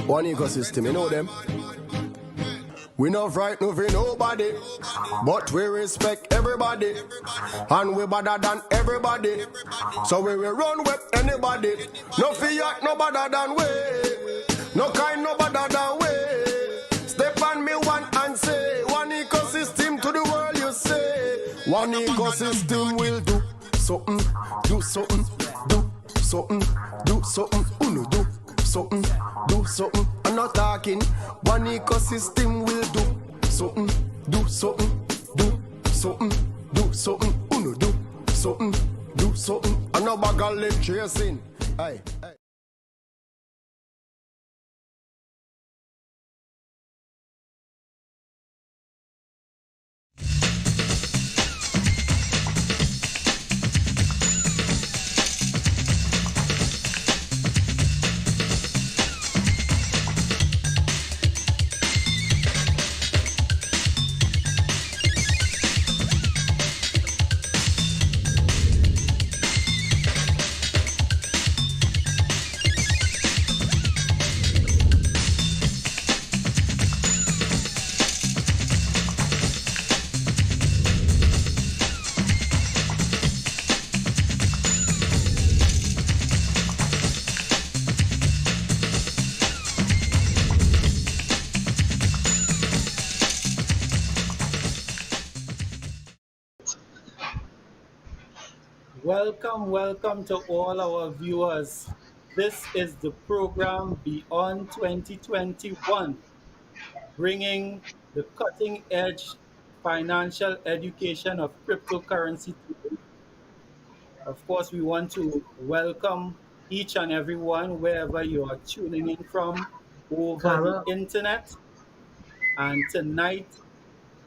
One ecosystem, you know them. We not frightened for nobody, but we respect everybody, and we better than everybody. So we will run with anybody. No fear, no better than we. No kind, no better than we. Step on me one and say, one ecosystem to the world you say. One ecosystem will do something, do something, do something, do something, uno do something, do something. I'm not talking. One ecosystem will do something, do something, do something, do something, uno do something, do something. I'm not bag of leg chasing. Aye, aye. Welcome to all our viewers. This is the program Beyond 2021, bringing the cutting edge financial education of cryptocurrency to you. Of course, we want to welcome each and everyone wherever you are tuning in from over the Cara, internet. And tonight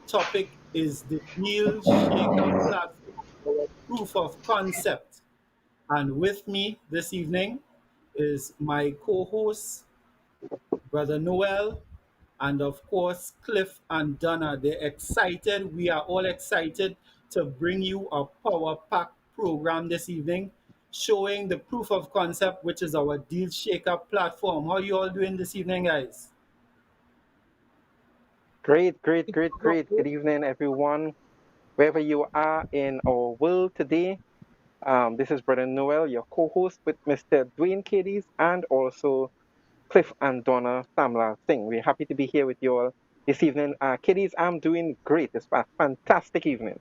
topic is the Dealshaker platform, our proof of concept. And with me this evening is my co-host, Brother Noel, and of course, Cliff and Donna. They're excited. We are all excited to bring you a power pack program this evening, showing the proof of concept, which is our Dealshaker platform. How you all doing this evening, guys? Great. Good evening, everyone. Wherever you are in our world today, this is Brother Noel, your co-host with Mr. Dwayne Cadies and also Cliff and Donna Samla Singh. We're happy to be here with you all this evening. Cadies, I'm doing great. It's a fantastic evening.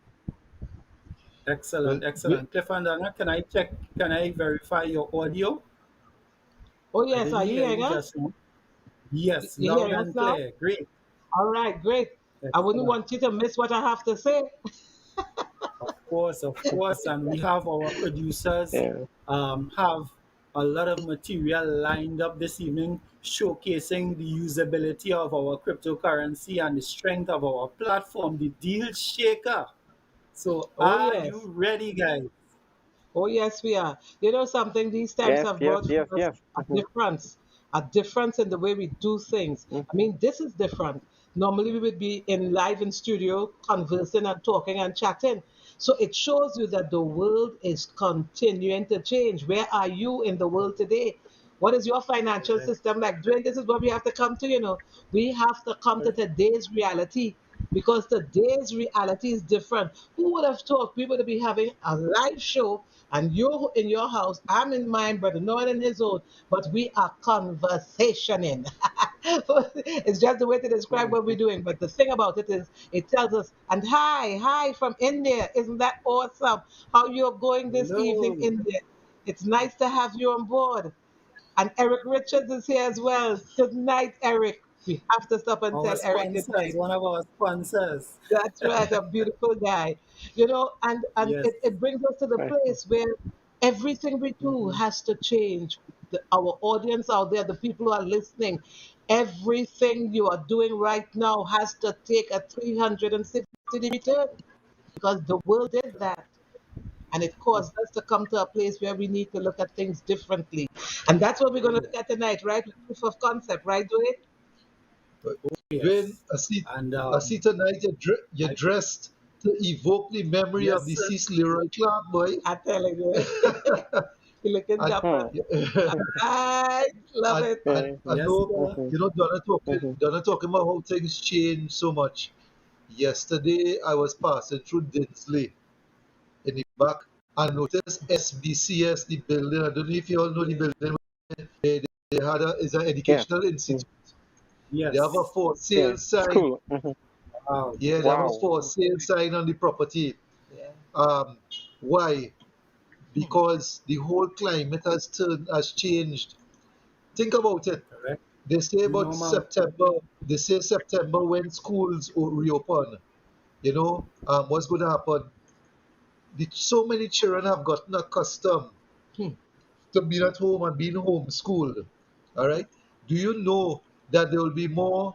Excellent, excellent. Cliff and Donna, can I verify your audio? oh I yes, didn't are you hear you hearing us? just now. Yes, You loud hearing us and now? clear. Great. All right, great. I wouldn't Excellent. want you to miss what I have to say. Of course, and we have our producers Yeah. have a lot of material lined up this evening, showcasing the usability of our cryptocurrency and the strength of our platform, the Deal Shaker. So, Oh are yes, you ready, guys? oh yes, we are. You know something? These times Yes, have yes, brought yes, for us yes. a difference in the way we do things. I mean, this is different. Normally, we would be in live in studio, conversing and talking and chatting. So it shows you that the world is continuing to change. Where are you in the world today? What is your financial system like? Dwayne, this is what we have to come to. We have to come to today's reality because today's reality is different. Who would have thought we would be having a live show and you're in your house, I'm in mine, Brother Noel in his own, but we are conversationing. It's just the way to describe what we're doing. But the thing about it is, it tells us, and hi from India. Isn't that awesome? How you're going this evening, Hello. India? It's nice to have you on board. And Eric Richards is here as well. Good night, Eric. We have to stop and Our tell Eric good sponsors, night. one of our sponsors. That's right, a beautiful guy. And Yes. it brings us to the Right. place where everything we do Mhm. has to change. Our audience out there, the people who are listening, everything you are doing right now has to take a 360-degree turn because the world is that. And it caused us to come to a place where we need to look at things differently. And that's what we're going to look at tonight, right? With proof of concept, right, Dwayne? Dwayne, Yes. And I see tonight you're I, dressed to evoke the memory of yes, the sir. Cecil Leroy Clark, boy. I'm telling you. You looking And dapper. Hmm. I love and it. and Yeah. I Yes, know, sir. Mhm. Donna talking about how things change so much. Yesterday I was passing through Dinsley in the back and noticed SBCS, the building. I don't know if you all know the building. They had is an Yeah. educational Mm. institute. They have a Yes. for Yeah. sale sign. School. Wow. Yeah, they have a Wow. for sale sign on the property. Yeah. Um, why? Hmm. Because the whole climate has changed. Think about it. Correct. They say You about know, Mount. September. They say September when schools reopen. What's going to happen? So many children have gotten accustomed Hmm. to being at home and being homeschooled. All right. Do you know that there will be more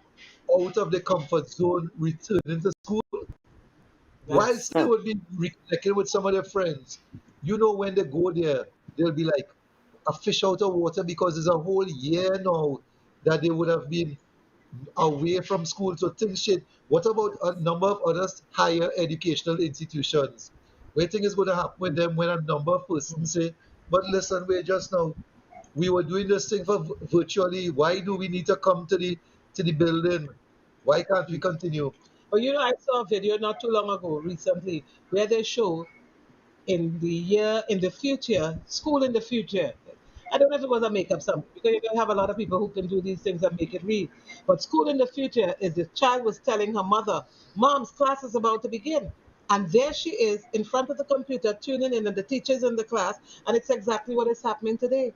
out of the comfort zone returning to school? That's Whilst they Yes. Hmm. will be reconnecting with some of their friends, when they go there, they'll be like a fish out of water because it's a whole year now that they would have been away from school. So things change. What about a number of other higher educational institutions? What do you think is going to happen with them when a number of persons say, but listen, we were doing this thing for virtually. Why do we need to come to the building? Why can't we continue? But I saw a video not too long ago, recently, where they show in the future, school in the future. I don't know if it was a makeup something because you don't have a lot of people who can do these things and make it real. But school in the future is the child was telling her mother, "Mom's class is about to begin." And there she is in front of the computer tuning in, and the teacher's in the class, and it's exactly what is happening today.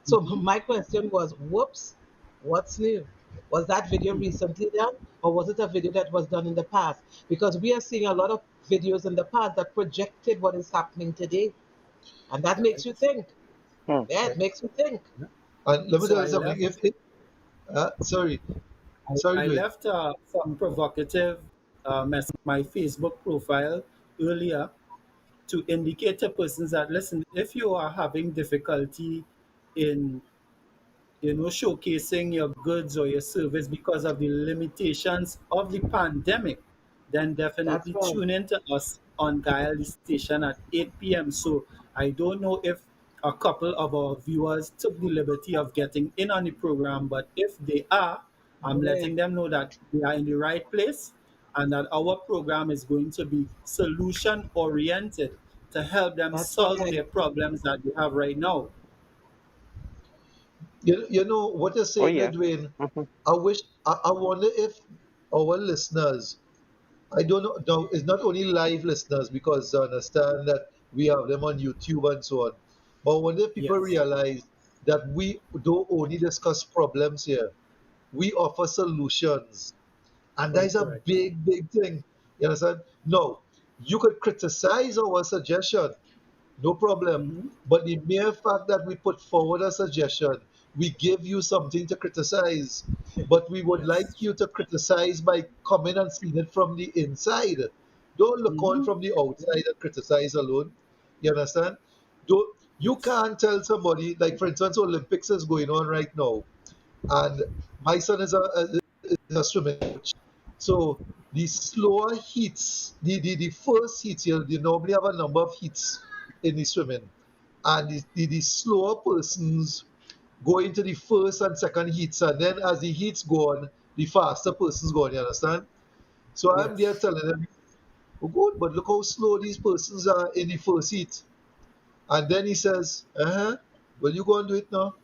So my question was, whoops, what's new? Was that video recently done, or was it a video that was done in the past? Because we are seeing a lot of videos in the past that projected what is happening today. And that makes you Correct. think. Hmm. Yeah, it makes you think. Yeah. And let me So tell you I something. left. Sorry, I Dwayne. left some provocative message on my Facebook profile earlier to indicate to persons that listen, if you are having difficulty in showcasing your goods or your service because of the limitations of the pandemic, then That's definitely right. tune in to us on Guile the station at 8 p.m. So I don't know if a couple of our viewers took the liberty of getting in on the program, but if they are, I'm Yeah, letting them know that they are in the right place and that our program is going to be solution oriented to help them that's solve right. their problems that they have right now. You know what you're Oh saying there, yeah. Dwayne. Mhm. I wonder if our listeners, I don't know, no, it's not only live listeners because I understand that we have them on YouTube and so on. But I wonder if people Yes, realize that we don't only discuss problems here, we offer solutions. And that quite is a correct. big, big thing. You understand? No, you could criticize our suggestion, no problem. Hmm. But the mere fact that we put forward a suggestion, we give you something to criticize. But we would like Yes. you to criticize by coming and seeing it from the inside. Don't look on Hmm. from the outside and criticize alone. You understand? Don't, you Yes. can't tell somebody, like for instance, Olympics is going on right now, and my son is a swimming coach. So the slower heats, the first heats, you normally have a number of heats in the swimming. And the slower persons go into the first and second heats. And then as the heats go on, the faster persons go on, you understand? So I'm there Yes. telling them, oh, good, but look how slow these persons are in the first heat. And then he says, well, you go and do it now.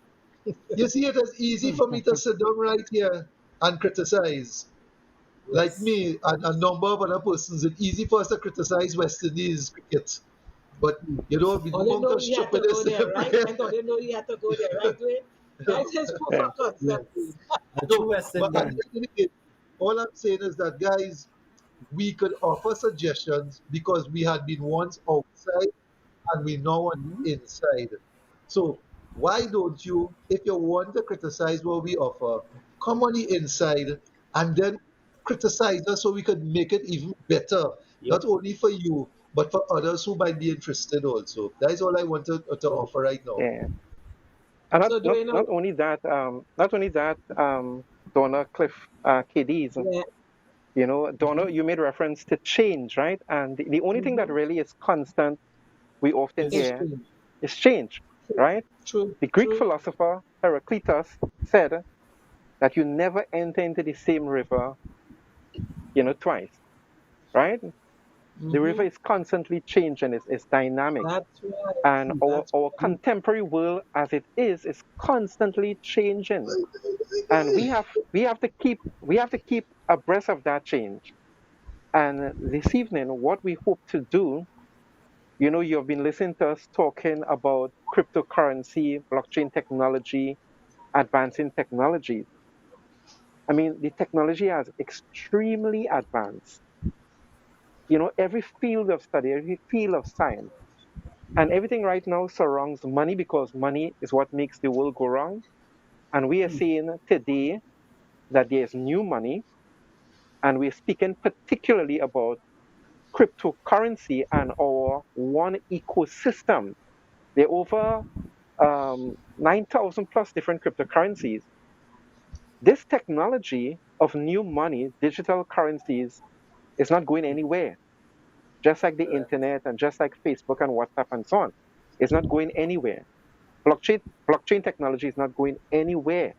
You see, it is easy for me to sit down right here and criticize. Like Yes. me and a number of other persons, it's easy for us to criticize West Indies cricket. But, with I the didn't amount know of he had to go stupidness there, they right? play. I thought you know he had to go there, right, Dwayne? That's his proof Yeah. of concept. Yes. A No, true West but at Indian. the end of the day, all I'm saying is that, guys, we could offer suggestions because we had been once outside and we now want Hmm. inside. So why don't you, if you want to criticize what we offer, come on the inside and then criticize us so we could make it even better, Yep. not only for you, but for others who might be interested also. That is all I wanted to Right. offer right now. Yeah. And So Dwayne, not only that, Donna Cliff Kiddies, yeah, Donna, you made reference to change, right? And the only thing that mm-hmm. really is constant, we often It's It's hear, true. is change. right? True. The Greek True. philosopher Heraclitus said that you never enter into the same river, twice, right? The river Mm-hmm. is constantly changing, it's dynamic. That's right. And That's our right. contemporary world as it is constantly changing. And we have to keep abreast of that change. And this evening, what we hope to do, you've been listening to us talking about cryptocurrency, blockchain technology, advancing technologies. I mean, the technology has extremely advanced. Every field of study, every field of science, and everything right now surrounds money because money is what makes the world go round. And we are seeing today that there's new money, and we're speaking particularly about cryptocurrency and our one ecosystem. There are over 9,000 plus different cryptocurrencies. This technology of new money, digital currencies, is not going anywhere. Just like the internet and just like Facebook and WhatsApp and so on, it's not going anywhere. Blockchain technology is not going anywhere.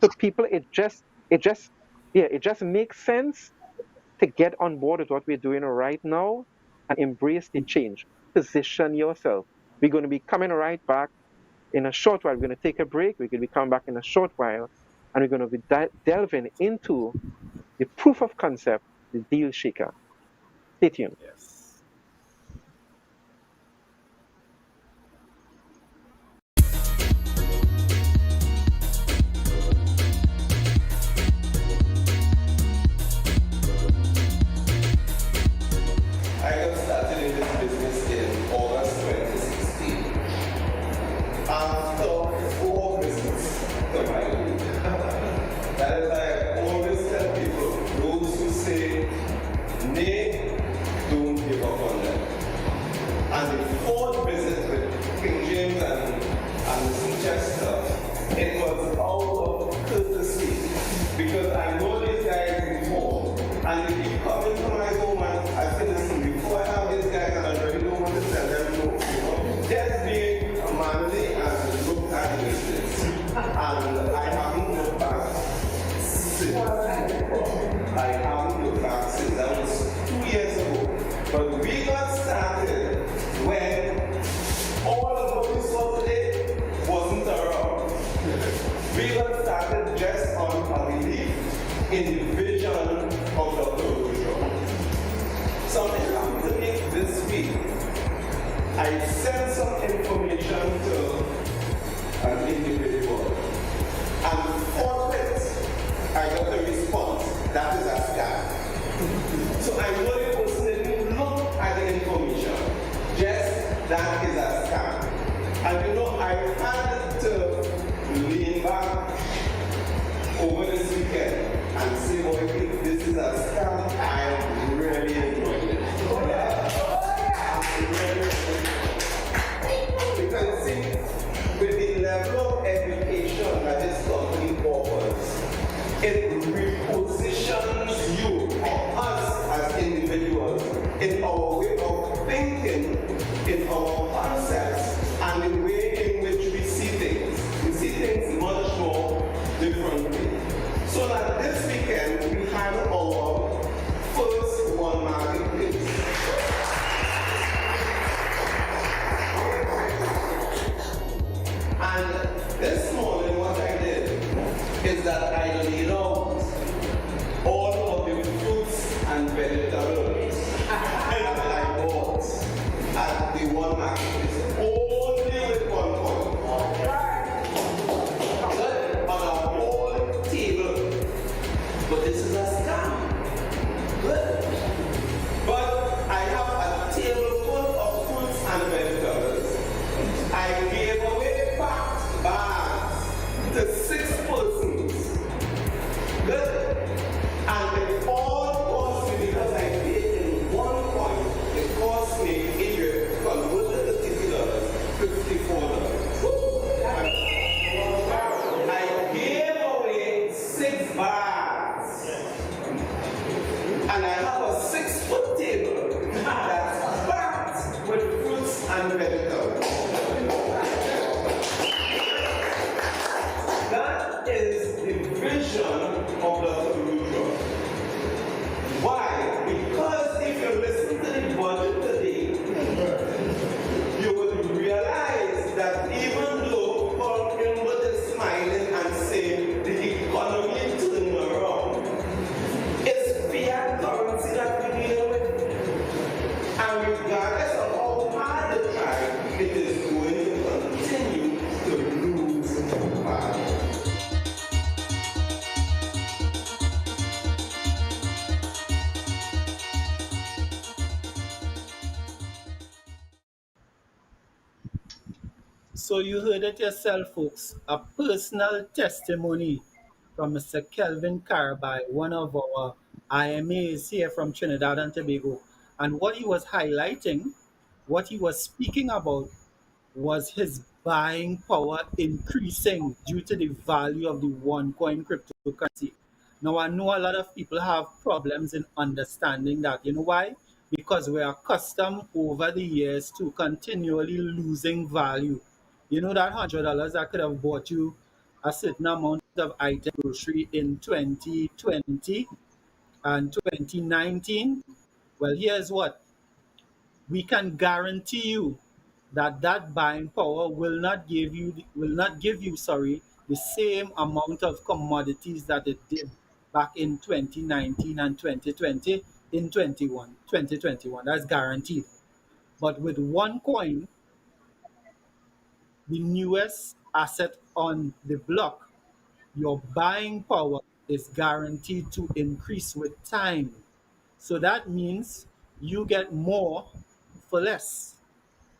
So people, it just makes sense to get on board with what we're doing right now and embrace the change. Position yourself. We're going to be coming right back in a short while. We're going to take a break. We're going to be coming back in a short while, and we're going to be delving into the proof of concept, the Dealshaker. Stay tuned. Yes. I got started in this business in August 2016. After 4 business to my lead. That is why I always tell people, those who say, nay, don't give up on them. And the 4th visit with King Jayms and the Chester, it was out of courtesy because I know these guys before, and they keep coming to my home and I say, listen, before I have these guys, and I really don't want to tell them no. Just being manly and look at the business. And I haven't looked back since. I haven't looked back since. That was 2 years ago. But we got started when all of what we saw today wasn't around. We got started just on a belief in the vision of the Lord. Something happened to me this week. I sent some information to an individual, and forthwith I got a response. That is a scam. So I know the person didn't look at the information. Just that is a scam. And I had to lean back over this weekend and say, well, if this is a scam, I really enjoyed it. Because see, with the level of education that this company offers, it repositions you, or us as individuals, in our way of thinking, in our concepts, and the way in which we see things. We see things much more differently. So that this weekend, we had our first one marketplace. And this morning, what I did is that I laid out all of the fruits and vegetables that I bought at the one marketplace, only with 1 point. On a whole table. But this is a scam. Good. But I have a table full of fruits and vegetables. I gave away packed bags to 6 persons. So you heard it yourself, folks. A personal testimony from Mr. Kelvin Carby, one of our IMAs here from Trinidad and Tobago. And what he was highlighting, what he was speaking about, was his buying power increasing due to the value of the OneCoin cryptocurrency. Now, I know a lot of people have problems in understanding that. You know why? Because we're accustomed over the years to continually losing value. You know that $100 that could have bought you a certain amount of item grocery in 2020 and 2019. Well, here's what we can guarantee you that that buying power will not give you the same amount of commodities that it did back in 2019 and 2020 in 2021. That's guaranteed. But with OneCoin, the newest asset on the block, your buying power is guaranteed to increase with time. So that means you get more for less.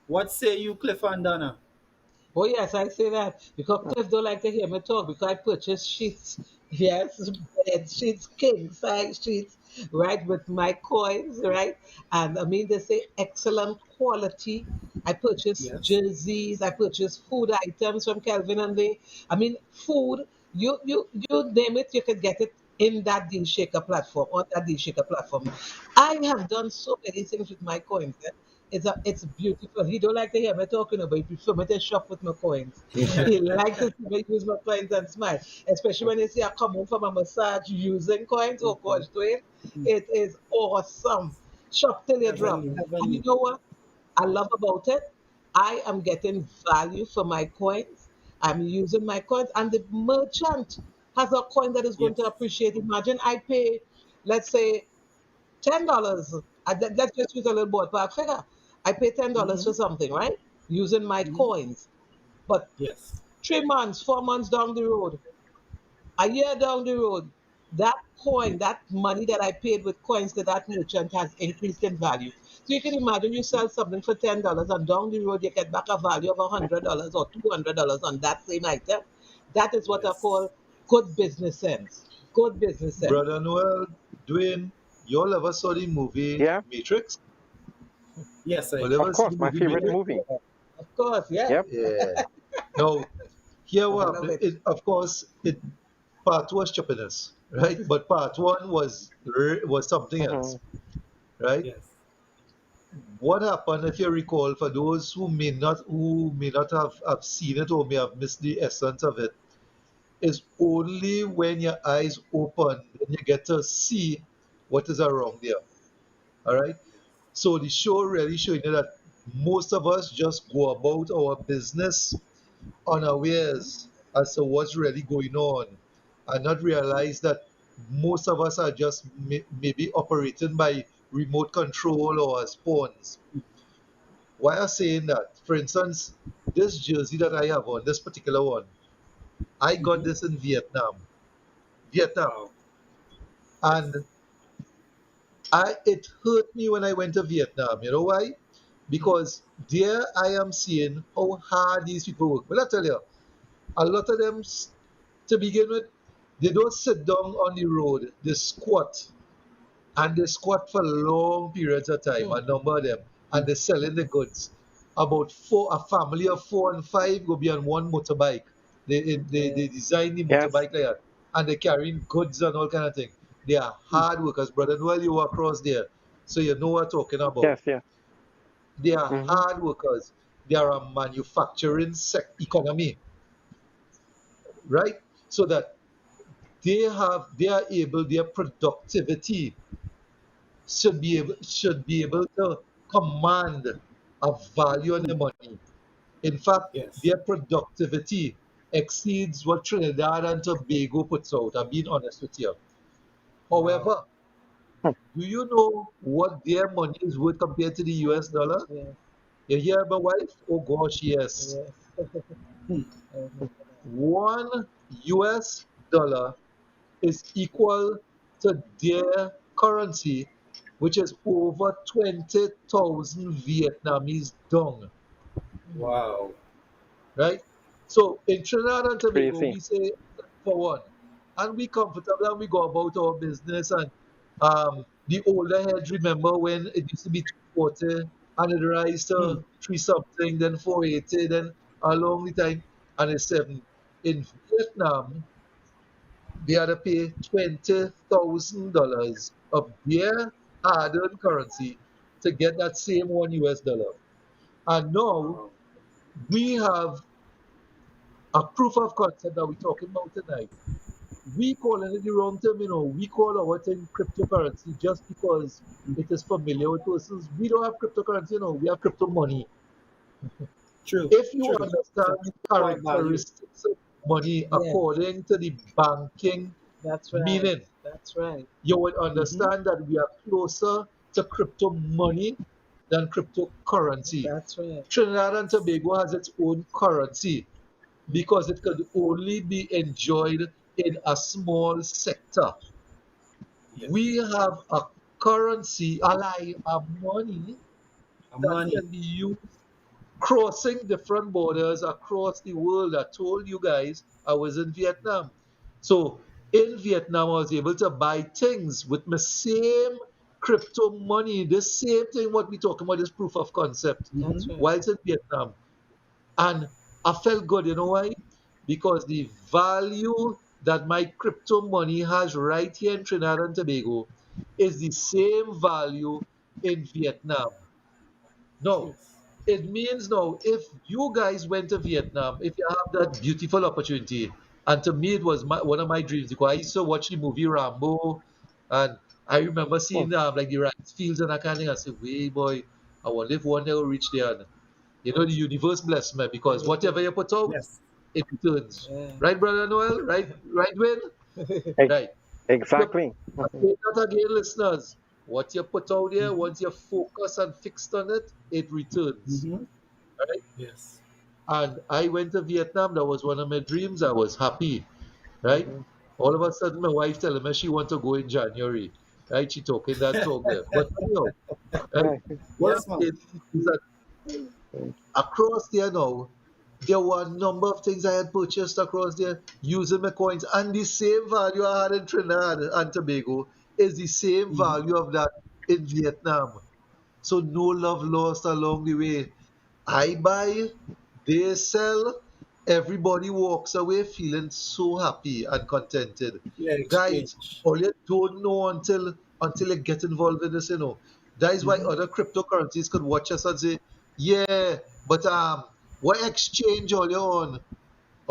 What say you, Cliff and Donna? Oh yes, I say that because Cliff don't like to hear me talk because I purchase sheets, yes, bed sheets, king size sheets, right, with my coins, right, and I mean they say excellent quality. I purchase Yes. jerseys, I purchase food items from Kelvin and they, I mean food, you name it, you can get it in that Dealshaker platform, on that Dealshaker platform. I have done so many things with my coins. It's beautiful. He don't like to hear me talking about it. He prefer me to shop with my coins. He likes to see me use my coins and smile. Especially when you see I come home from a massage using coins. Oh gosh, to it. It is awesome. Shop till you drop. Heavenly, And you heavenly. know what I love about it? I am getting value for my coins. I'm using my coins, and the merchant has a coin that is going to Yes. appreciate. Imagine I pay, let's say, $10. Let's just use a little ballpark figure. I pay $10 Mm-hmm. for something, right? Using my Mm-hmm. coins. But Yes. 3 months, 4 months down the road, a year down the road, that coin, that money that I paid with coins to that merchant has increased in value. So you can imagine you sell something for $10 and down the road you get back a value of $100 or $200 on that same item. That is what I Yes. call good business sense. Good business sense. Brother Noel, Dwayne, you all ever saw the movie Yeah, Matrix? Yes, I Well, do. ever of see course, the my movie favorite Matrix? movie. Of course, yeah. Yep. Yeah. Now, here I what love happened. it. Of course, part two was stupidness, right? But part one was something else, Hmm. right? Yes. What happened, if you recall, for those who may not have seen it or may have missed the essence of it, is only when your eyes open then you get to see what is around there. All right. So the show really showing you that most of us just go about our business unawares as to what's really going on and not realize that most of us are just maybe operating by remote control or as pawns. Why I'm saying that? For instance, this jersey that I have on, this particular one, I got Mm-hmm. this in Vietnam. Vietnam. Wow. Yes. And it hurt me when I went to Vietnam. You know why? Mm-hmm. Because there I am seeing how hard these people work. But I tell you, a lot of them, to begin with, they don't sit down on the road. They squat, and they squat for long periods of time. Hmm. A number of them, and Mm-hmm. they're selling the goods. About four, a family of 4 and 5 go be on one motorbike. They design the Yes. motorbike like that, and they're carrying goods and all kind of thing. They are hard workers, brother. Noel, you were across there, so you know what I'm talking about. Yes. Yes. They are Hmm. hard workers. They are a manufacturing economy, right? So that they are able, their productivity should be able to command a value on the money. In fact, Yes. their productivity exceeds what Trinidad and Tobago puts out. I'm being honest with you. Wow. However, do you know what their money is worth compared to the US dollar? Yes, You hear my wife? Oh gosh, yes. yes. Hmm. I remember that. 1 US dollar is equal to their currency, which is over 20,000 Vietnamese dong. Hmm. Wow. right? So in Trinidad and Tobago, Crazy. we say for one, and we comfortable and we go about our business. And the older heads remember when it used to be 240 and it rise to Mm. 3 something, then 480, then along the time, and it's 7. In Vietnam, they had to pay $20,000 of their hard-earned currency to get that same $1. And now we have a proof of concept that we're talking about tonight. We calling it the wrong term, we call our thing cryptocurrency just because it is familiar with persons. We don't have cryptocurrency, we have crypto money. True, If you true. understand So the quite value. characteristics of money Yes, according to the banking that's right. meaning, That's right. you would Mm-hmm. understand that we are closer to crypto money than cryptocurrency. That's right. Trinidad and Tobago has its own currency because it could only be enjoyed in a small sector. Yes. We have a currency, a money that Money. can be used crossing different borders across the world. I told you guys I was in Vietnam. So in Vietnam, I was able to buy things with my same crypto money, the same thing what we talking about is proof of concept. That's Mm-hmm. right. Whilst in Vietnam, and I felt good, you know why? Because the value that my crypto money has right here in Trinidad and Tobago is the same value in Vietnam. No, Yes. it means now if you guys went to Vietnam, if you have that beautiful opportunity, and to me it was one of my dreams because I used to watch the movie Rambo, and I remember Hmm. seeing like the rice fields and that kind of thing. I said, "Way boy, I wonder if one day will reach there." And, the universe bless me because whatever you put out, Yes. it returns. Yeah. Right, brother Noel? Right, Win? Ex- Right. Yep. Exactly. I Mhm. say that again, listeners. What you put out there, Mm-hmm. once you focus and fixed on it, it returns. Mm-hmm. Right? Yes. And I went to Vietnam. That was one of my dreams. I was happy. Right? Mhm. All of a sudden, my wife telling me she want to go in January. Right? She talking that talk there. But anyhow, right? Right. What I'm Yes, ma'am. saying is that across there now, there were a number of things I had purchased across there using my coins, and the same value I had in Trinidad and Tobago is the same Mm-hmm. value of that in Vietnam. So no love lost along the way. I buy, they sell, everybody walks away feeling so happy and contented. Yeah, Guys, exchange. all you don't know until you get involved in this. That is why Mm-hmm. other cryptocurrencies could watch us and say, yeah, but what exchange all you on?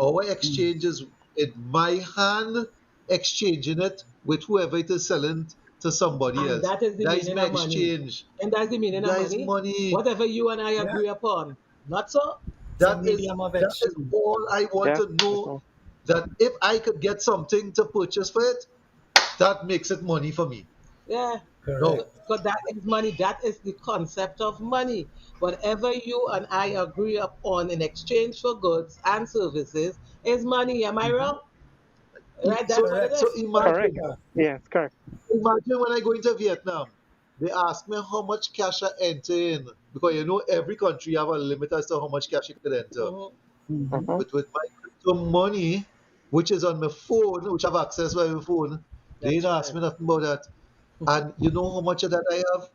Our Mm. exchange is in my hand, exchanging it with whoever it is selling to somebody And else. that is the That is meaning my of money. exchange. And that's the meaning of That is money. money. Whatever you and I Yeah. agree upon. Not so? It's a That is medium of that is exchange. all I want Yeah. to know. Mhm. That if I could get something to purchase for it, that makes it money for me. Yeah. No, Correct. Because that is money. That is the concept of money. Whatever you and I agree upon in exchange for goods and services is money. Am I Mm-hmm. wrong? Right? so That's what it Correct. so is. Correct Correct. with imagine that. Yes, correct. imagine when I go into Vietnam, they ask me how much cash I enter in because every country have a limit as to how much cash you could enter. Mhm. Mm-hmm. Mhm. But with my crypto money, which is on my phone, which I have access by my phone, they ain't That's ask right. me nothing about that. And you know how much of that I have?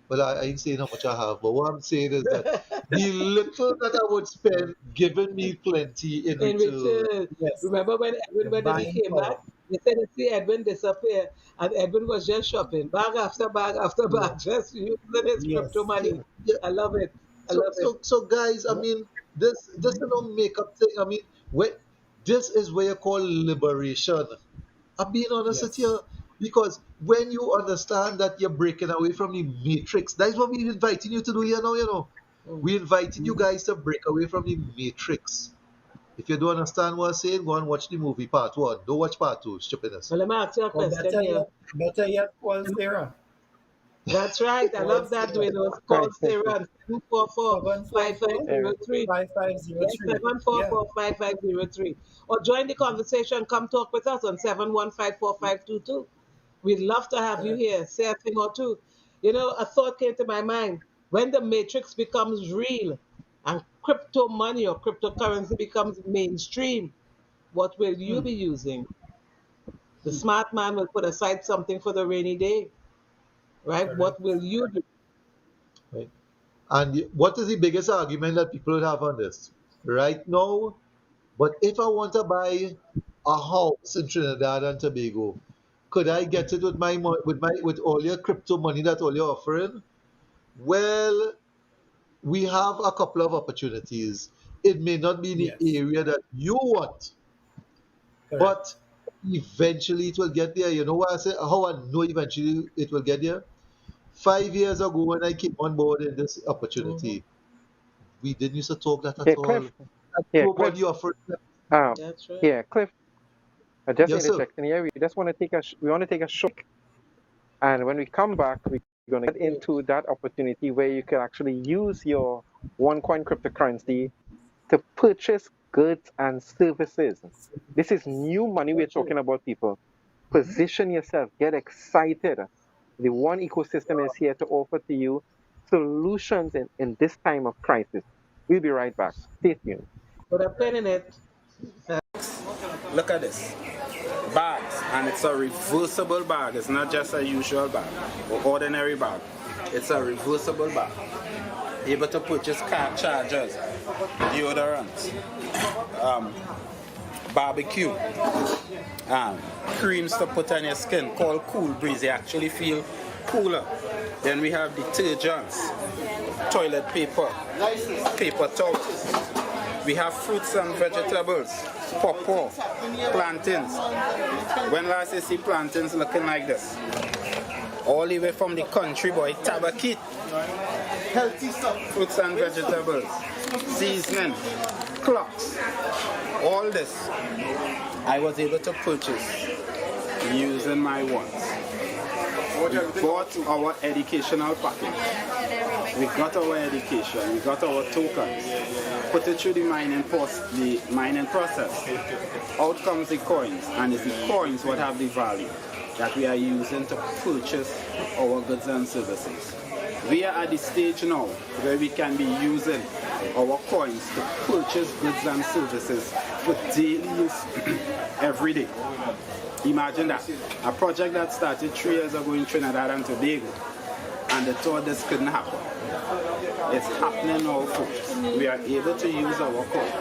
Well, I ain't saying how much I have, but what I'm saying is that the little that I would spend giving me plenty in In return. return, Yes. remember when The Edwin, when he buying came power. back, they said they see Edwin disappear, and Edwin was just shopping, bag after bag after Yeah. bag, just using his crypto Yes. Yeah, money. yeah. I love it. I So, love it. so, so, guys, I Yeah. mean, this is no makeup thing. I mean, this is where you call liberation. I'm being honest with Yes. you because when you understand that you're breaking away from the matrix, that's what we're inviting you to do here now. Mm. We're inviting you Mm-hmm. guys to break away from the matrix. If you don't understand what I'm saying, go and watch the movie part one. Don't watch part two. Stupidness. Well, let me ask you a Or question here. better yet, call Sarah. That's right. I Call love that, Sarah. Dwayne. Call Right. Sarah 744 Yeah. 5503. Yes, 744-5503. Yeah. 744-5503. Or join the conversation. Come talk with us on 715-4522. We'd love to have you Correct. here. Say a thing or two. A thought came to my mind. When the matrix becomes real and crypto money or cryptocurrency becomes mainstream, what will you be using? The smart man will put aside something for the rainy day, right? Correct. What will you do? Right? And what is the biggest argument that people would have on this? Right now, but if I want to buy a house in Trinidad and Tobago, could I get it with with all your crypto money that all you're offering? Well, we have a couple of opportunities. It may not be in the Yes. area that you want, Correct. but eventually it will get there. You know what I say? How I know eventually it will get there? 5 years ago when I came on board in this Hmm. opportunity, we didn't used to talk that at Yeah, all. Cliff. And Yeah, Cliff. nobody offered that. Um, That's right. yeah, Cliff. Just Yes, sir. interjecting here. We just want to take we want to take a short, and when we come back, we're going to get into that opportunity where you can actually use your OneCoin cryptocurrency to purchase goods and services. This is new money we're That's right. talking about, people. Position yourself, get excited. The one ecosystem is here to offer to you solutions in this time of crisis. We'll be right back. Stay tuned. Put a pin in it. Look at this. Bags, and it's a reversible bag. It's not just a usual bag or ordinary bag. It's a reversible bag. Able to purchase car chargers, deodorants, barbecue, creams to put on your skin called Cool Breeze. You actually feel cooler. Then we have detergents, toilet paper, paper towels. We have fruits and vegetables, pawpaw, plantains. When last you see plantains looking like this? All the way from the country, boy, tabakit. Healthy stuff. Fruits and vegetables, seasoning, clocks. All this I was able to purchase using my wants. We bought our educational package. We got our education, we got our tokens, put it through the mining process. Out comes the coins, and it's the coins what have the value that we are using to purchase our goods and services. We are at the stage now where we can be using our coins to purchase goods and services for daily use every day. Imagine that. A project that started 3 years ago in Trinidad and Tobago, and they thought this couldn't happen. It's happening now, folks. We are able to use our coin.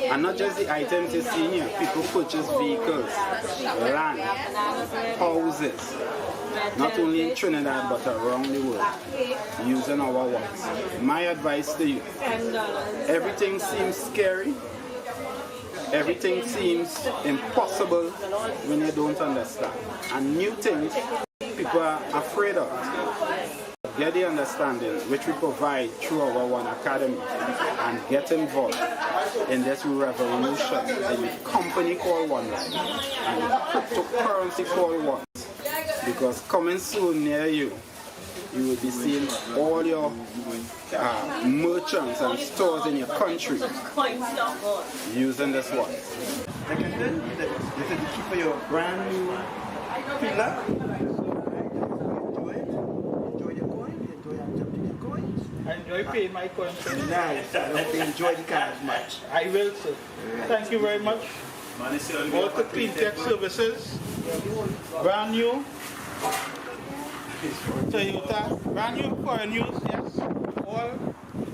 And not just the items you see here. People purchase vehicles, land, houses, not only in Trinidad but around the world, using our wallets. My advice to you, everything seems scary, everything seems impossible when you don't understand. And new things people are afraid of. Get the understanding which we provide through our One Academy and get involved in this revolution in the company called One Life and the cryptocurrency called One. Because coming soon near you, you will be seeing all your merchants and stores in your country using this one. Second thing, this is the key for your brand new pillar. Enjoy it. Enjoy your coin. Enjoy accepting your coins. I enjoy paying my coins. Nice. I hope you enjoy the card much. I will, sir. Thank you very much. Walter Clean Tech Services, brand new Toyota, brand new coin use, yes. All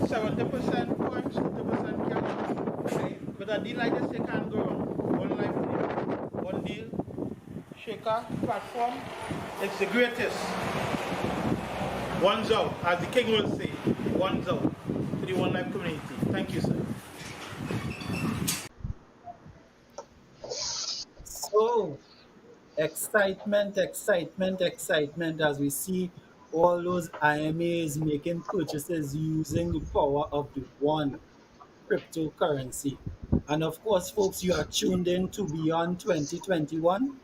70% coins, 50% cash. But a deal like this, you can't go wrong. One life deal, one deal, shaker, platform. It's the greatest. One's out, as the king will say, one's out to the One Life community. Thank you, sir. So, excitement as we see all those IMAs making purchases using the power of the one cryptocurrency. And of course, folks, you are tuned in to Beyond 2021.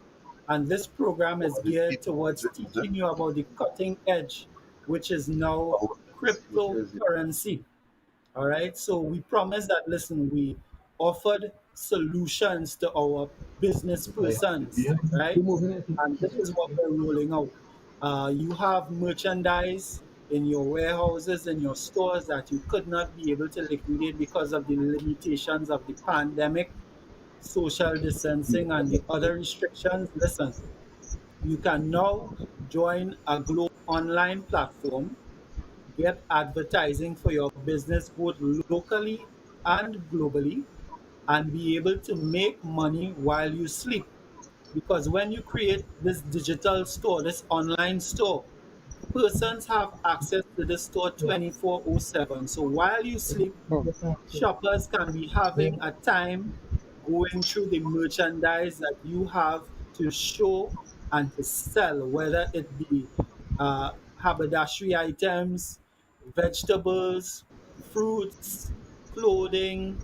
And this program is geared towards teaching you about the cutting edge, which is now cryptocurrency. All right. So we promised that, listen, we offered solutions to our business persons, right? And this is what we're rolling out. You have merchandise in your warehouses, in your stores that you could not be able to liquidate because of the limitations of the pandemic, social distancing, and the other restrictions, listen, you can now join a global online platform, get advertising for your business both locally and globally, and be able to make money while you sleep. Because when you create this digital store, this online store, persons have access to the store Yeah. 24/7. So while you sleep, Exactly. shoppers can be Yeah. having a time going through the merchandise that you have to show and to sell, whether it be haberdashery items, vegetables, fruits, clothing,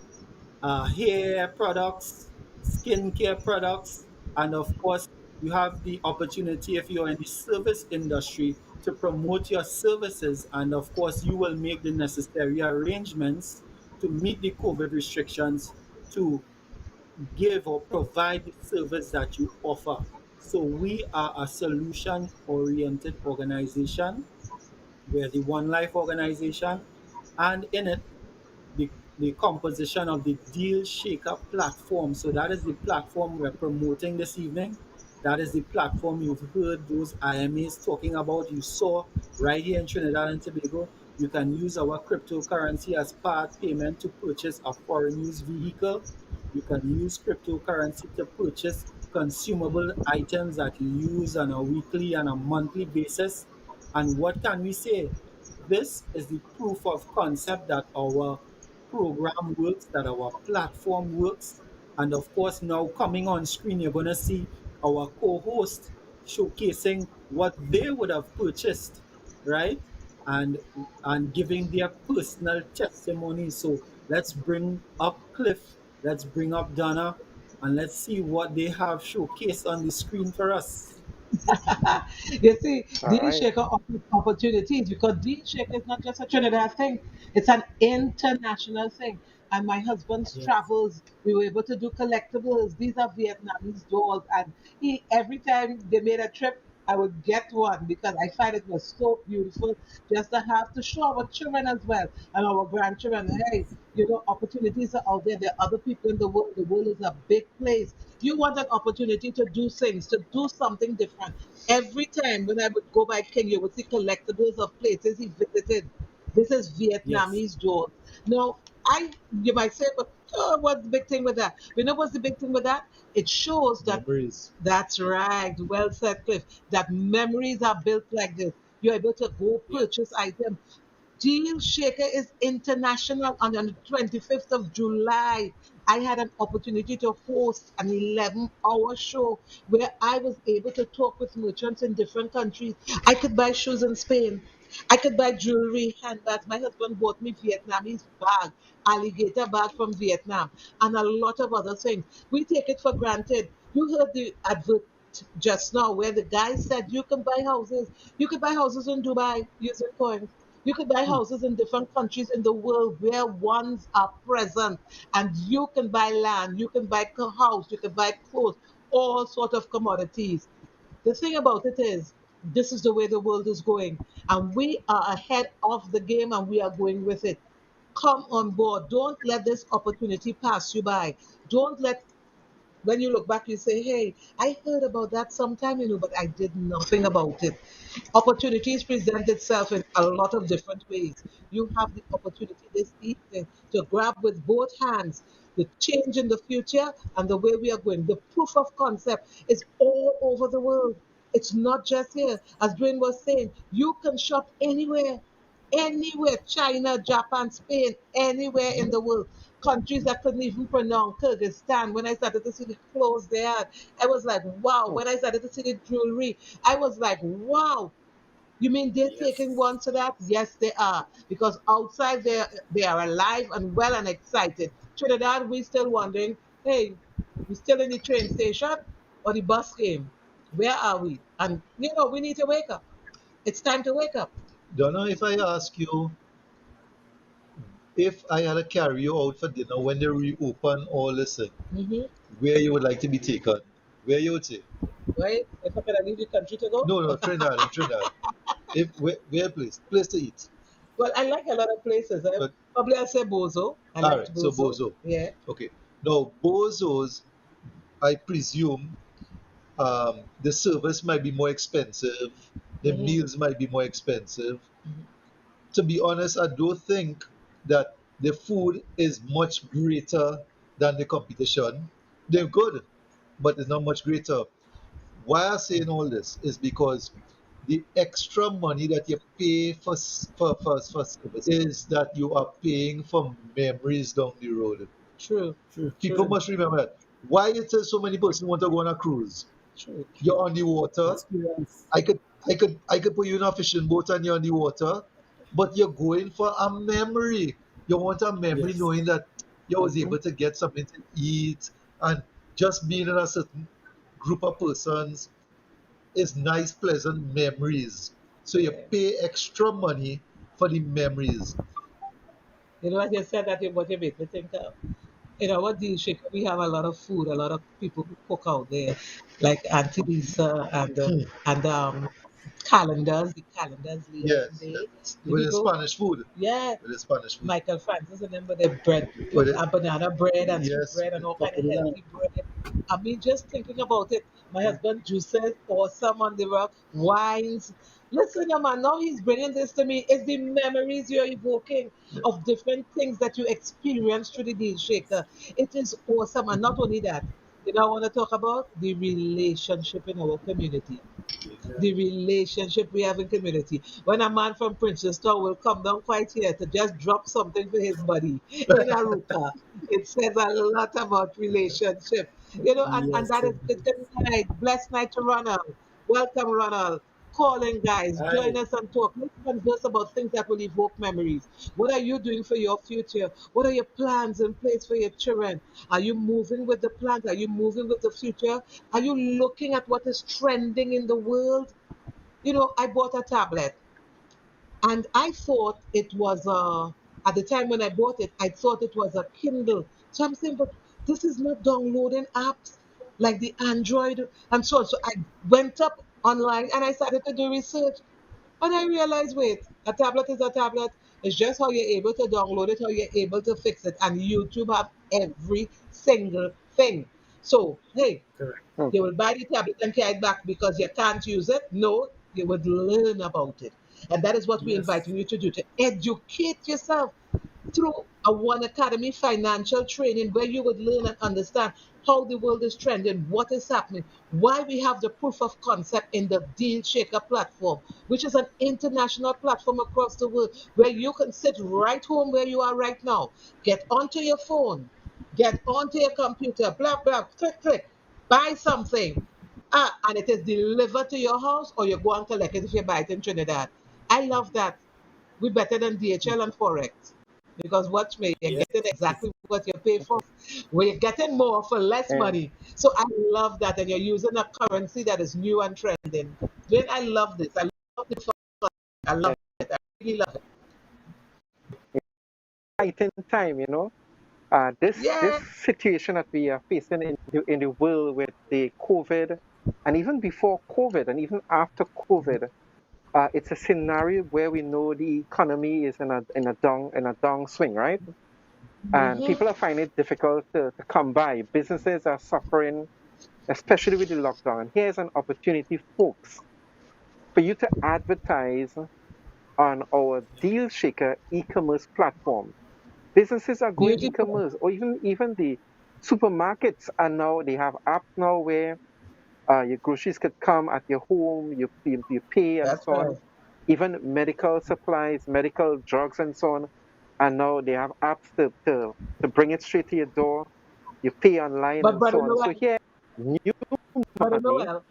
hair products, skincare products, and of course, you have the opportunity if you're in the service industry to promote your services. And of course, you will make the necessary arrangements to meet the COVID restrictions to give or provide the service that you offer. So, we are a solution oriented organization. We're the One Life organization, and in it, the, the composition of the Dealshaker platform. So that is the platform we're promoting this evening. That is the platform you've heard those IMAs talking about. You saw right here in Trinidad and Tobago. You can use our cryptocurrency as part payment to purchase a foreign use vehicle. You can use cryptocurrency to purchase consumable items that you use on a weekly and a monthly basis. And what can we say? This is the proof of concept that our program works, that our platform works. And of course, now coming on screen, you're going to see our co host showcasing what they would have purchased, right? And and giving their personal testimony. So let's bring up Cliff, let's bring up Donna, and let's see what they have showcased on the screen for us. You see, All right. Dealshaker offers opportunities because Dealshaker is not just a Trinidad thing, it's an international thing. And my husband's Yes. travels, we were able to do collectibles. These are Vietnamese dolls. And every time they made a trip, I would get one because I find it was so beautiful just to have to show our children as well and our grandchildren. Hey, opportunities are out there. There are other people in the world. The world is a big place. You want an opportunity to do things, to do something different. Every time when I would go by King, you would see collectibles of places he visited. This is Yes. Vietnamese jewels. Now, you might say, but what's the big thing with that? You know what's the big thing with that? It shows that Memories. that's right, well said, Cliff, that memories are built like this. You're able to go Yes. purchase items. Dealshaker is international. On the 25th of July, I had an opportunity to host an 11-hour show where I was able to talk with merchants in different countries. I could buy shoes in Spain. I could buy jewelry, handbags. My husband bought me Vietnamese bag, alligator bag from Vietnam, and a lot of other things. We take it for granted. You heard the advert just now where the guy said you can buy houses. You could buy houses in Dubai using coins. You could buy houses in different countries in the world where ones are present, and you can buy land, you can buy a house, you can buy clothes, all sort of commodities. The thing about it is, this is the way the world is going, and we are ahead of the game, and we are going with it. Come on board. Don't let this opportunity pass you by. Don't let when you look back, you say, hey, I heard about that sometime, but I did nothing about it. Opportunities present itself in a lot of different ways. You have the opportunity this evening to grab with both hands the change in the future and the way we are going. The proof of concept is all over the world. It's not just here. As Dwayne was saying, you can shop anywhere. Anywhere, China, Japan, Spain, anywhere in the world. Countries I couldn't even pronounce, Kyrgyzstan. When I started to see the clothes they had, I was like, wow. Oh, When I started to see the jewelry, I was like, wow. You mean they're taking Yes. one to that? Yes, they are. Because outside they are alive and well and excited. Trinidad, we still wondering, hey, we still in the train station or the bus came? Where are we? And we need to wake up. It's time to wake up. don't know if I ask you if I had to carry you out for dinner when they reopen or listen, Mm-hmm. where you would like to be taken, where you would say, Right? If I could leave the country to go. no, no, Trinidad, in Trinidad. If where place to eat? Well, I like a lot of places. But Probably I'll say Bozo. I all like right, so Bozo. Bozo. Yeah. Okay. Now Bozo's, I presume, the service might be more expensive, the Mm-hmm. meals might be more expensive. Mm-hmm. To be honest, I don't think that the food is much greater than the competition. They're good, but it's not much greater. Why I'm saying all this is because the extra money that you pay for service is that you are paying for memories down the road. True. True. People True. must remember that. Why it is so many persons want to go on a cruise? True. You're on the water. Experience. I could put you in a fishing boat and you're on the water, but you're going for a memory. You want a memory Yes. knowing that you was Mm-hmm. able to get something to eat, and just being in a certain group of persons is nice, pleasant memories. So you Yeah. pay extra money for the memories. You know, I just said that what you made me think of. In our Dealshaker, we have a lot of food, a lot of people who cook out there, like Auntie Lisa and the calendars lady in Yes, there. yes. The With the people, Spanish food. yeah, With the Spanish food. Michael Francis and them with their bread, With it, and banana bread and sweet yes. bread and all kind of Popular. healthy bread. I mean, just thinking about it, my husband juices awesome on the rock, wines. Listen, man, now he's bringing this to me. It's the memories you're evoking of different things that you experienced through the deal shaker. It is awesome. And not only that, you know, I want to talk about the relationship in our community, the relationship we have in community. When a man from Princeton will come down quite here to just drop something for his buddy in Aruka, it says a lot about relationship. You know, and Yes. that is the good night. Blessed night to Ronald. Welcome, Ronald. Calling guys, Hi. join us and talk. Let's converse about things that will evoke memories. What are you doing for your future? What are your plans in place for your children? Are you moving with the plans? Are you moving with the future? Are you looking at what is trending in the world? You know, I bought a tablet and I thought it was at the time when I bought it, I thought it was a Kindle. So I'm saying, but this is not downloading apps like the Android and so on. So I went up online and I started to do research. And I realized, wait, a tablet is a tablet. It's just how you're able to download it, how you're able to fix it. And YouTube have every single thing. So, hey, Correct. Hmm. you will buy the tablet and carry it back because you can't use it. No, you would learn about it. And that is what we're Yes. inviting you to do, to educate yourself through a One Academy financial training where you would learn and understand how the world is trending, what is happening, why we have the proof of concept in the Dealshaker platform, which is an international platform across the world where you can sit right home where you are right now, get onto your phone, get onto your computer, blah, blah, click, click, buy something. And it is delivered to your house or you go and collect it if you buy it in Trinidad. I love that. We're better than DHL and Forex. Because watch me, you're Yes. getting exactly what you pay for. We're getting more for less Yeah. money. So I love that. And you're using a currency that is new and trending. Dwayne, I love this. I love the fun. I love it. I really love it. Exciting time, you know. This Yeah, situation that we are facing in the world with the COVID, and even before COVID, and even after COVID, it's a scenario where we know the economy is in a down swing, right? And hmm, people are finding it difficult to come by. Businesses are suffering, especially with the lockdown. And here's an opportunity, folks, for you to advertise on our Dealshaker e-commerce platform. Businesses are going beautiful. e-commerce, or even the supermarkets are now, they have apps now where your groceries could come at your home, you pay and That's so on. right. Even medical supplies, medical drugs and so on. And now they have apps to bring it straight to your door. You pay online But and Brother so on. So Noel, here, new Brother money. Noel,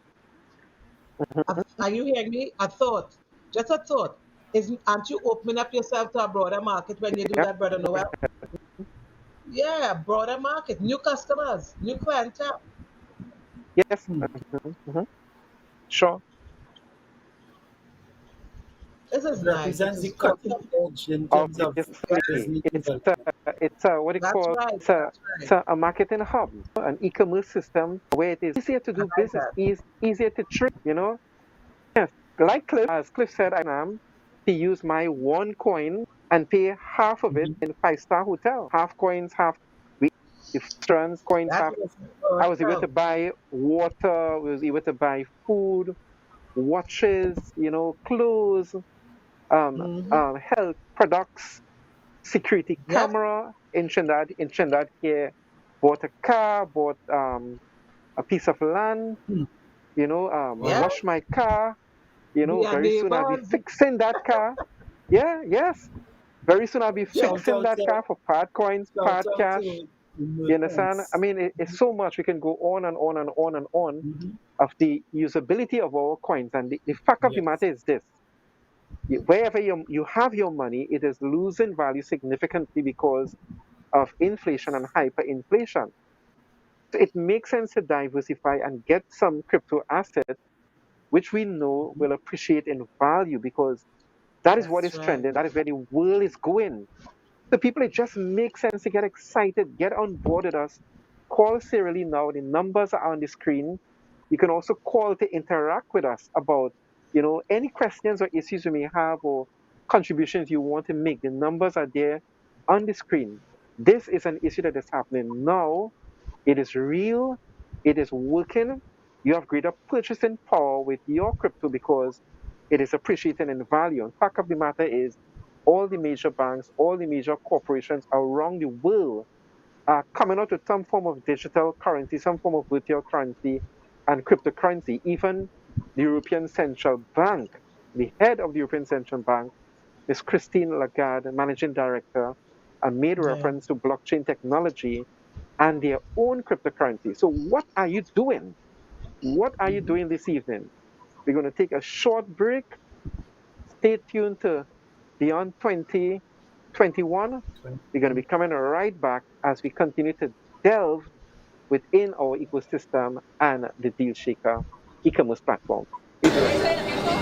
are you hearing me? A thought, just a thought. Aren't you opening up yourself to a broader market when you do Yep. that, Brother Noel? Yeah, broader market, new customers, new clientele. Yes. Hmm. Mhm. Sure. This It is nice. It represents is the cutting awesome. edge in terms of Obviously, business it's development. what they That's call right. That's it's right. a marketing hub, an e-commerce system where it is easier to I do like business, that. easier to trade. You know, yes. like Cliff, as Cliff said, I am to use my one coin and pay half of it in five-star hotel. Half coins, half restaurants, coins, That half. was I was able to awesome. buy water, was able to buy food, watches, clothes, Mm-hmm. health products, security Yep. camera in Trinidad here, bought a car, bought a piece of land, Yeah. wash my car, We are very soon I'll be neighbors. fixing that car. Yeah, yes. Very soon I'll be Shout fixing out that to car for part coins, shout part out cash. to the You understand? I merchants. mean, it's so much. We can go on and on and on and on Mm-hmm. of the usability of our coins. And the fact of the Yes. matter is this. Wherever you have your money, it is losing value significantly because of inflation and hyperinflation. So it makes sense to diversify and get some crypto asset, which we know will appreciate in value because that is what That's is right. trending. That is where the world is going. So people, it just makes sense to get excited, get on board with us. Call serially now. The numbers are on the screen. You can also call to interact with us about, any questions or issues you may have or contributions you want to make. The numbers are there on the screen. This is an issue that is happening now. It is real. It is working. You have greater purchasing power with your crypto because it is appreciating in value. And fact of the matter is, all the major banks, all the major corporations around the world are coming out with some form of digital currency, some form of virtual currency and cryptocurrency. Even the European Central Bank, the head of the European Central Bank, Ms. Christine Lagarde, managing director, and made Yeah. reference to blockchain technology and their own cryptocurrency. So what are you doing? What are you doing this evening? We're going to take a short break. Stay tuned to Beyond 2021. We're going to be coming right back as we continue to delve within our ecosystem and the Dealshaker e-commerce platform.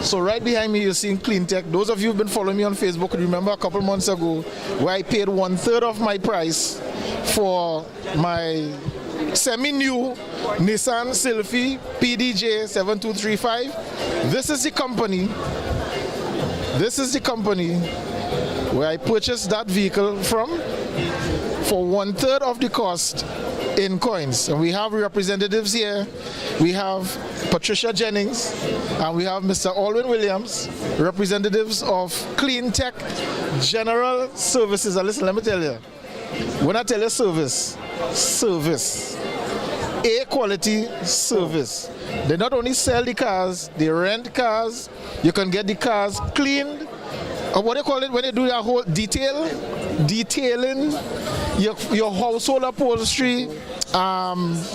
So right behind me, you're seeing Clean Tech. Those of you who've been following me on Facebook remember a couple months ago where I paid 1/3 of my price for my semi-new Nissan Sylphy PDJ 7235. This is the company where I purchased that vehicle from for 1/3 of the cost in coins. And we have representatives here. We have Patricia Jennings and we have Mr. Alwyn Williams, representatives of Clean Tech General Services. And listen, let me tell you, when I tell you service, A quality service. They not only sell the cars, they rent cars. You can get the cars cleaned. Or what do you call it when they do your whole detailing, your household upholstery,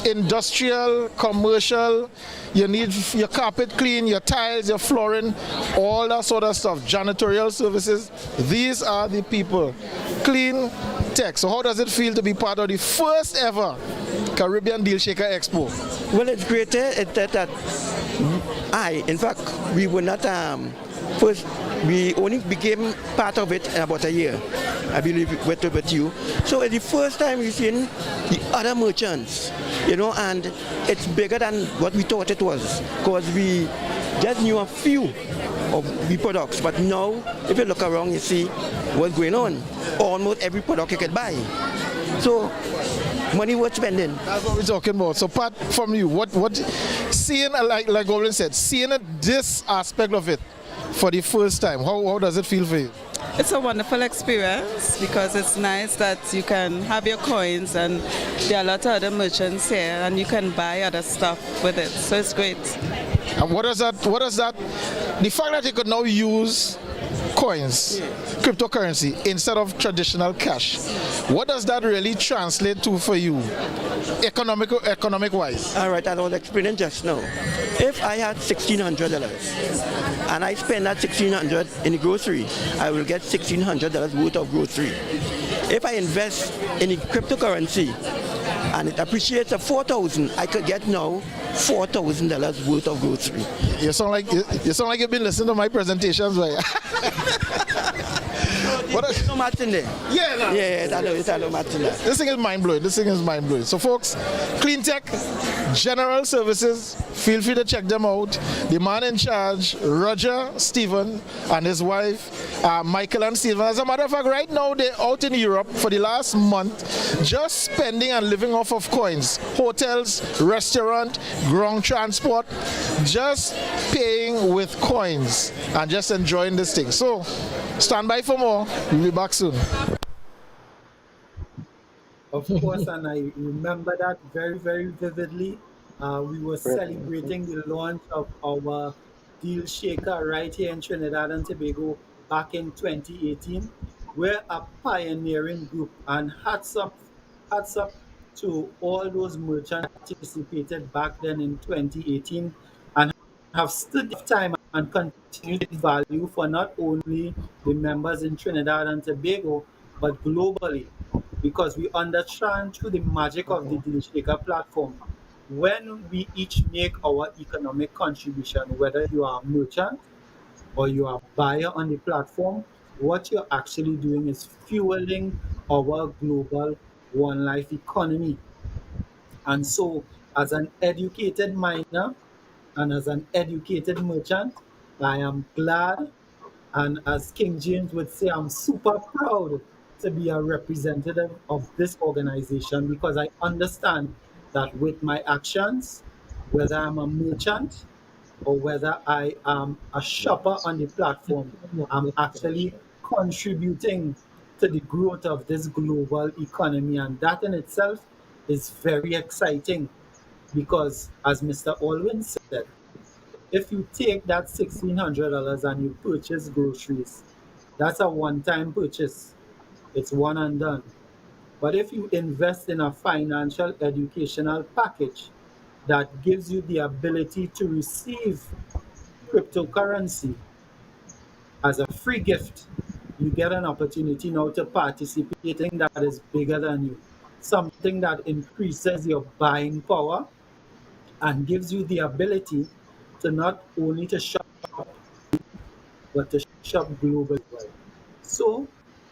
industrial, commercial. You need your carpet clean, your tiles, your flooring, all that sort of stuff. Janitorial services. These are the people. Clean Tech. So how does it feel to be part of the first ever Caribbean Dealshaker Expo? Well, it's great that in fact, we were not first. We only became part of it in about a year, I believe, with you. So it's the first time we've seen the other merchants, and it's bigger than what we thought it was, because we just knew a few of the products. But now, if you look around, you see what's going on. Almost every product you can buy. So money worth spending. That's what we're talking about. So Pat, from you, what seeing, like Goblin said, seeing this aspect of it for the first time, how does it feel for you? It's a wonderful experience because it's nice that you can have your coins and there are a lot of other merchants here and you can buy other stuff with it. So it's great. And what does that, the fact that you could now use coins, cryptocurrency, instead of traditional cash, what does that really translate to for you, economic wise? All right, I was explaining just now. If I had $1,600 and I spend that $1,600 in the grocery, I will get $1,600 worth of grocery. If I invest in the cryptocurrency and it appreciates at $4,000, I could get now $4,000 worth of grocery. You sound like you've been listening to my presentations, right? There's no match in there. Yeah, no. It's a no match in there. This thing is mind blowing. So, folks, Clean Tech, General Services, feel free to check them out. The man in charge, Roger Stephen, and his wife, Michael and Stephen. As a matter of fact, right now they're out in Europe for the last month, just spending and living off of coins. Hotels, restaurant, ground transport, just paying with coins and just enjoying this thing. So, stand by for more. We'll be back soon. Of course, and I remember that very, very vividly. We were celebrating the launch of our Dealshaker right here in Trinidad and Tobago back in 2018. We're a pioneering group, and hats up to all those merchants that participated back then in 2018 and have stood the time and continued to value for not only the members in Trinidad and Tobago, but globally, because we understand through the magic of the Dealshaker platform, when we each make our economic contribution, whether you are a merchant or you are a buyer on the platform, what you're actually doing is fueling our global one life economy. And so, as an educated miner and as an educated merchant, I am glad, and as King James would say, I'm super proud to be a representative of this organization, because I understand that with my actions, whether I'm a merchant or whether I am a shopper on the platform, I'm actually contributing to the growth of this global economy. And that in itself is very exciting, because, as Mr. Alwyn said, if you take that $1,600 and you purchase groceries, that's a one-time purchase. It's one and done. But if you invest in a financial educational package that gives you the ability to receive cryptocurrency as a free gift, you get an opportunity now to participate in that is bigger than you. Something that increases your buying power and gives you the ability to not only to shop, but to shop globally. So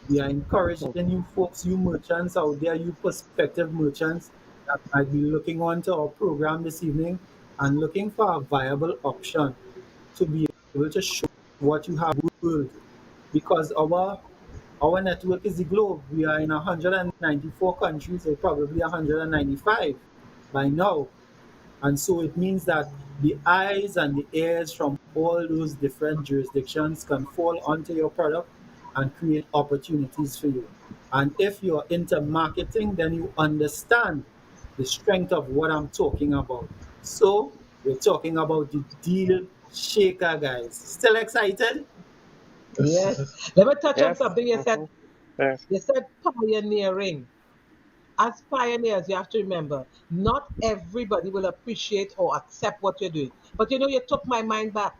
we are encouraging you folks, you merchants out there, you prospective merchants that might be looking onto our program this evening and looking for a viable option to be able to show what you have in the world. Because our network is the globe. We are in 194 countries, or probably 195 by now. And so it means that the eyes and the ears from all those different jurisdictions can fall onto your product and create opportunities for you. And if you're into marketing, then you understand the strength of what I'm talking about. So we're talking about the Deal Shaker, guys. Still excited? Yes. Let me touch on Yes. something you said. Yes. You said pioneering. As pioneers, you have to remember, not everybody will appreciate or accept what you're doing. But you took my mind back.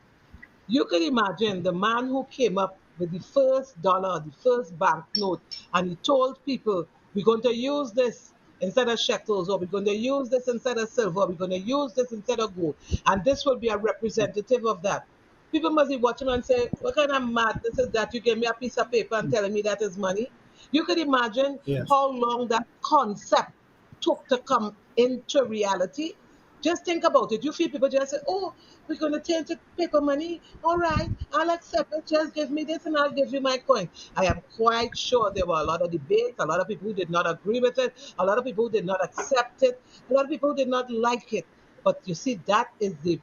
You can imagine the man who came up with the first dollar, the first banknote, and he told people, we're going to use this instead of shekels, or we're going to use this instead of silver, we're going to use this instead of gold. And this will be a representative of that. People must be watching and say, what kind of madness is that? You give me a piece of paper and telling me that is money? You could imagine Yes. how long that concept took to come into reality. Just think about it. You feel people just say, oh, we're going to change to paper money. All right, I'll accept it. Just give me this and I'll give you my coin. I am quite sure there were a lot of debates, a lot of people who did not agree with it, a lot of people who did not accept it, a lot of people who did not like it. But you see, that is the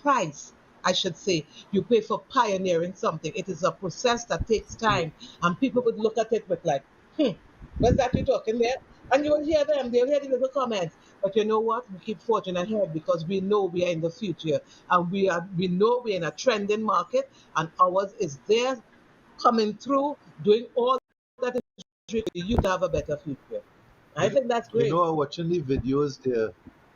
price, I should say, you pay for pioneering something. It is a process that takes time, and people would look at it with like, what's that you talking there? And you will hear them, they'll hear the little comments. But you know what? We keep forging ahead because we know we are in the future, and we know we're in a trending market, and ours is there coming through, doing all that is required for you to have a better future. I think that's great. I'm watching the videos there,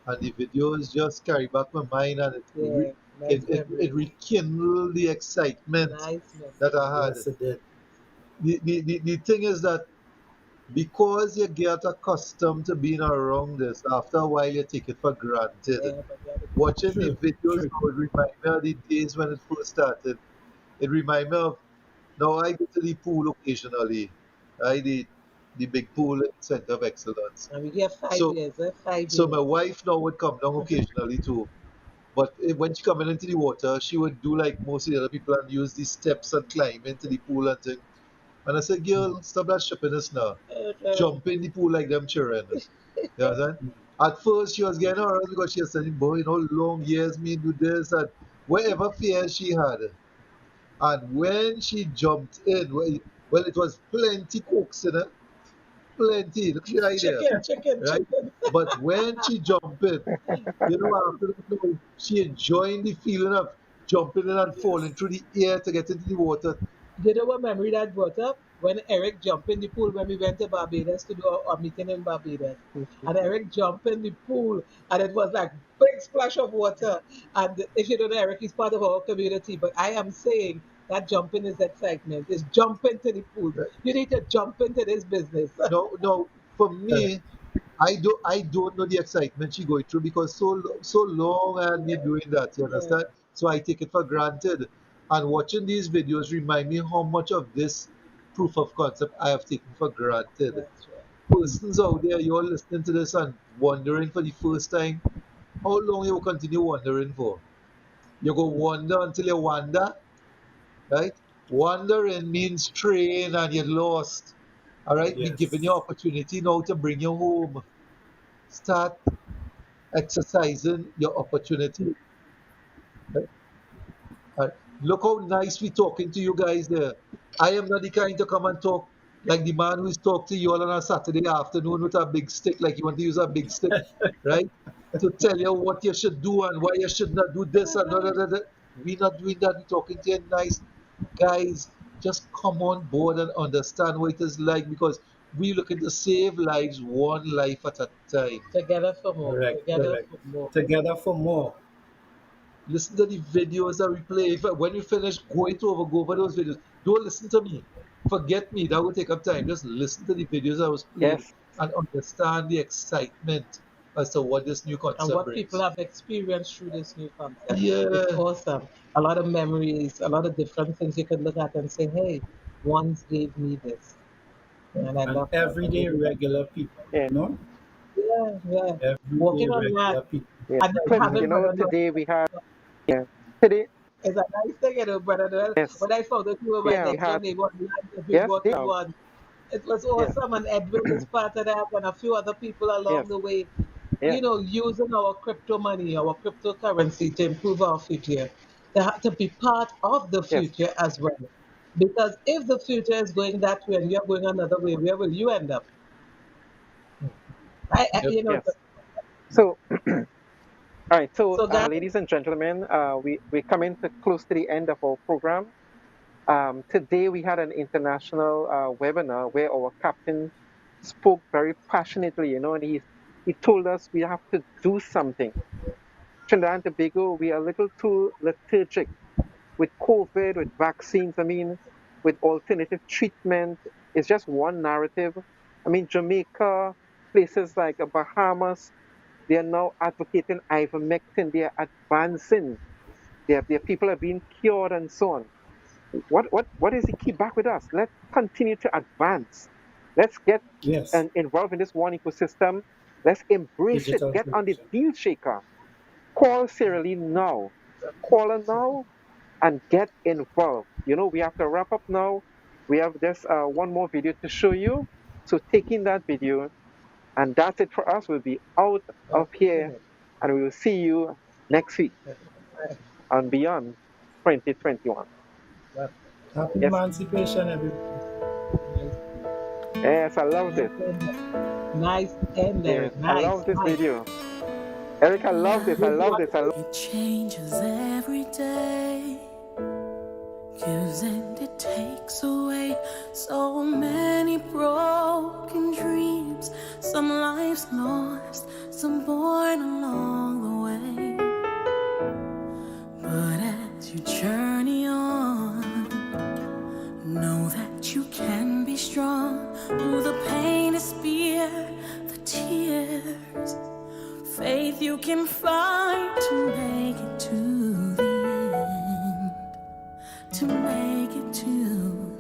and the videos just carry back my mind, and Yeah, nice it rekindled the excitement niceness. that I had. Yes, it did. The thing is that because you get accustomed to being around this, after a while you take it for granted. Yeah, but yeah, Watching the True, videos true. would remind me of the days when it first started. It reminds me of Now I go to the pool occasionally, right? The big pool in Center of Excellence. And we get 5 years, 5 So my years. wife now would come down occasionally too. But when she coming into the water, she would do like most of the other people and use these steps and climb into the pool and thing. And I said, girl, stop that shippiness now. Jump in the pool like them children. You understand? At first, she was getting aroused because she was saying, boy, long years me do this and whatever fear she had. And when she jumped in, well, it was plenty cooks in it, plenty. Look at right there, right? Chicken. But when she jumped in, after that, she enjoying the feeling of jumping in and falling through the air to get into the water. You know what memory that brought up? When Eric jumped in the pool when we went to Barbados to do a meeting in Barbados. And Eric jumped in the pool and it was like big splash of water. And if you don't know Eric, he's part of our community. But I am saying that jumping is excitement. It's jump into the pool. You need to jump into this business. No, for me, I don't know the excitement she going through because so long and me doing that, you understand? So I take it for granted. And watching these videos remind me how much of this proof of concept I have taken for granted. That's right. Persons out there, you're listening to this and wondering for the first time, how long you will continue wondering for? You go wonder until you wander, right? Wandering means train and you're lost. All right, we giving you opportunity now to bring you home. Start exercising your opportunity. Right? Look how nice we talking to you guys there. I am not the kind to come and talk like the man who's talk to you all on a Saturday afternoon with a big stick, like you want to use a big stick, right? To tell you what you should do and why you should not do this and that. We're not doing that. We're talking to you nice. Guys, just come on board and understand what it is like because we're looking to save lives one life at a time. Together for more. Correct, Together correct. for more. Together for more. Listen to the videos that we play. When we finish, go over those videos. Don't listen to me. Forget me. That will take up time. Just listen to the videos I was playing and understand the excitement as to what this new concept And what brings. people have experienced through this new concept. Yeah. It's awesome. A lot of memories, a lot of different things you could look at and say, hey, once gave me this. And I love that. Everyday regular people, Yeah. no? Yeah. Everyday Walking on regular that. people. Yeah. And then having brother Noel. Today we have, today, It's a nice thing, brother Noel. yes, When I found out you were my we next door have, neighbor, we yes, bought you one. It was awesome, and Edwin is part of that, and a few other people along the way. yes. Using our crypto money, our cryptocurrency to improve our future. They have to be part of the Yes. future as well. Because if the future is going that way and you're going another way, where will you end up? Yes. So, all right. So, guys, ladies and gentlemen, we're coming close to the end of our program. Today we had an international webinar where our captain spoke very passionately, and he told us we have to do something. Trinidad and Tobago, we are a little too lethargic with COVID, with vaccines. I mean, with alternative treatment. It's just one narrative. I mean, Jamaica, places like Bahamas, they are now advocating ivermectin. They are advancing. Their people are being cured and so on. What is the key back with us? Let's continue to advance. Let's get involved in this one ecosystem. Let's embrace Digital it. Get on the Dealshaker. Call Sierra Leone now. Call her now and get involved. We have to wrap up now. We have just one more video to show you. So taking that video, and that's it for us. We'll be out of here, and we will see you next week and beyond 2021. Happy emancipation, everyone. Yes, I loved it. Nice end there. Yes, Nice. I love this video. Eric, I love this. I love this. It changes every day. Gives and it takes away so many broken dreams. Some lives lost, some born along the way. But as you journey on, know that you can be strong. Through the pain, despair, the tears, faith you can find to make it to the end. To make it to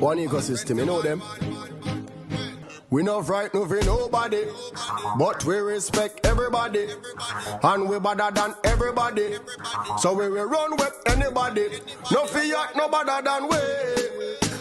One ecosystem, you know them. We not frightened for nobody, but we respect everybody, and we better than everybody. So we will run with anybody. No fear, no better than we.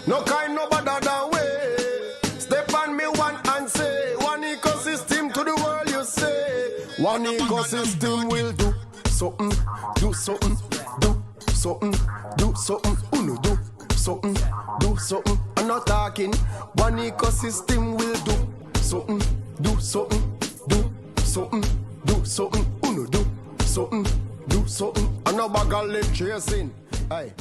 No kind, no better than we. Step on me one and say, one ecosystem to the world you say. One ecosystem will do something, do something, do something, do something, uno do something, do something. I'm not talking. One ecosystem will do something, do something, do something, do something, uno do something, do something. I'm not bag of chasing. Hey.